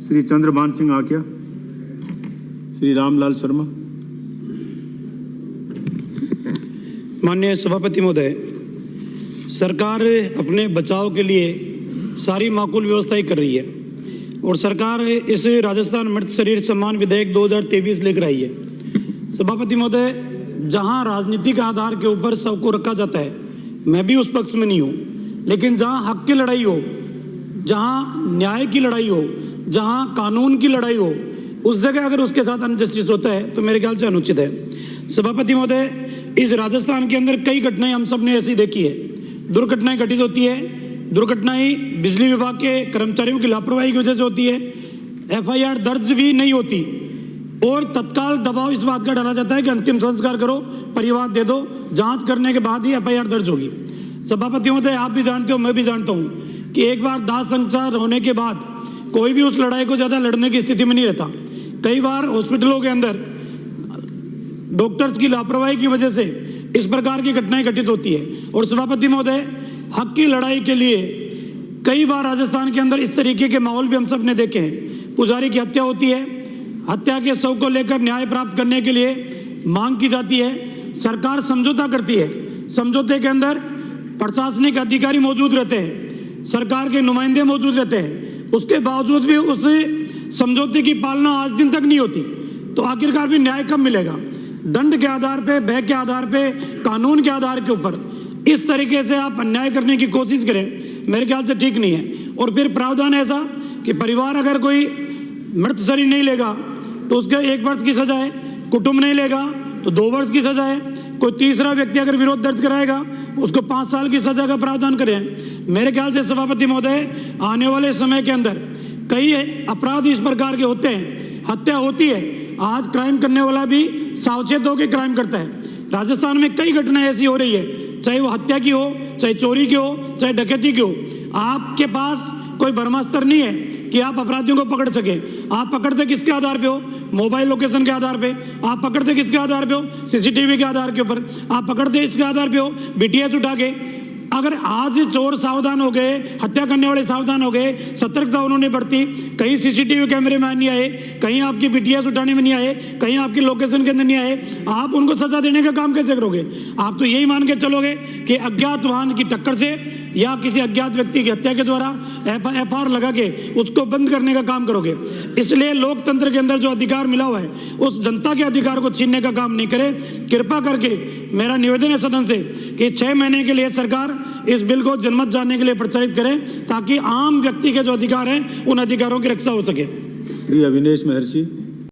श्री चंद्रभान सिंह आकिया, श्री रामलाल शर्मा। माननीय सभापति महोदय, सरकार अपने बचाव के लिए सारी माकूल व्यवस्थाएं कर रही है और सरकार इस राजस्थान मृत शरीर सम्मान विधेयक 2023 लेकर आई है। सभापति महोदय, जहां राजनीतिक आधार के ऊपर सबको रखा जाता है, मैं भी उस पक्ष में नहीं हूं, लेकिन जहां हक की लड़ाई हो, जहां न्याय की लड़ाई हो, जहां कानून की लड़ाई हो, उस जगह अगर उसके साथ अनजस्टिस होता है तो मेरे ख्याल से अनुचित है। सभापति महोदय, इस राजस्थान के अंदर कई घटनाएं हम सब ने ऐसी देखी है। दुर्घटनाएं घटित होती है, दुर्घटनाएं बिजली विभाग के कर्मचारियों की लापरवाही की वजह से होती है, एफआईआर दर्ज भी नहीं होती और तत्काल दबाव इस बात का डाला जाता है कि अंतिम संस्कार करो, परिवार दे दो, जांच करने के बाद ही एफआईआर दर्ज होगी। सभापति महोदय, आप भी जानते हो, मैं भी जानता हूं कि एक बार दाह संस्कार होने के बाद कोई भी उस लड़ाई को ज़्यादा लड़ने की स्थिति में नहीं रहता। कई बार हॉस्पिटलों के अंदर डॉक्टर्स की लापरवाही की वजह से इस प्रकार की घटनाएं घटित होती है। और सभापति महोदय, हक की लड़ाई के लिए कई बार राजस्थान के अंदर इस तरीके के माहौल भी हम सब ने देखे हैं। पुजारी की हत्या होती है, हत्या के शव को लेकर न्याय प्राप्त करने के लिए मांग की जाती है, सरकार समझौता करती है, समझौते के अंदर प्रशासनिक अधिकारी मौजूद रहते हैं, सरकार के नुमाइंदे मौजूद रहते हैं, उसके बावजूद भी उस समझौते की पालना आज दिन तक नहीं होती, तो आखिरकार भी न्याय कब मिलेगा? दंड के आधार पे, भय के आधार पे, कानून के आधार के ऊपर इस तरीके से आप अन्याय करने की कोशिश करें, मेरे ख्याल से ठीक नहीं है। और फिर प्रावधान ऐसा कि परिवार अगर कोई मृत शरीर नहीं लेगा तो उसके 1 वर्ष की सजा है, कुटुंब नहीं लेगा तो 2 वर्ष की सजा है, कोई तीसरा व्यक्ति अगर विरोध दर्ज कराएगा उसको 5 साल की सजा का प्रावधान करें। मेरे ख्याल से सभापति महोदय, आने वाले समय के अंदर कई अपराध इस प्रकार के होते हैं, हत्या होती है, आज क्राइम करने वाला भी सावचेत होकर क्राइम करता है। राजस्थान में कई घटनाएं ऐसी हो रही है, चाहे वो हत्या की हो, चाहे चोरी की हो, चाहे डकैती की हो। आपके पास कोई ब्रह्मास्त्र नहीं है कि आप अपराधियों को पकड़ सके। आप पकड़ते किसके आधार पे हो? मोबाइल लोकेशन के आधार पे। आप पकड़ते किसके आधार पे हो? सीसीटीवी के आधार के ऊपर। आप पकड़ते इसके आधार पे हो, बीटीएस उठा के। अगर आज चोर सावधान हो गए, हत्या करने वाले सावधान हो गए, सतर्कता उन्होंने बरती, कहीं सीसीटीवी कैमरे में नहीं आए, कहीं आपकी बीटीएस उठाने में नहीं आए, कहीं आपकी लोकेशन के अंदर नहीं आए, आप उनको सजा देने का काम कैसे करोगे? आप तो यही मान के चलोगे कि अज्ञात वाहन की टक्कर से या किसी अज्ञात व्यक्ति की हत्या के द्वारा एफआईआर लगा के उसको बंद करने का काम करोगे। इसलिए लोकतंत्र के अंदर जो अधिकार मिला हुआ है उस जनता के अधिकार को छीनने का काम नहीं करे। कृपा करके मेरा निवेदन है सदन से कि 6 महीने के लिए सरकार इस बिल को जनमत जानने के लिए प्रचारित करें ताकि आम व्यक्ति के जो अधिकार हैं उन अधिकारों की रक्षा हो सके। श्री अविनेश महर्षि।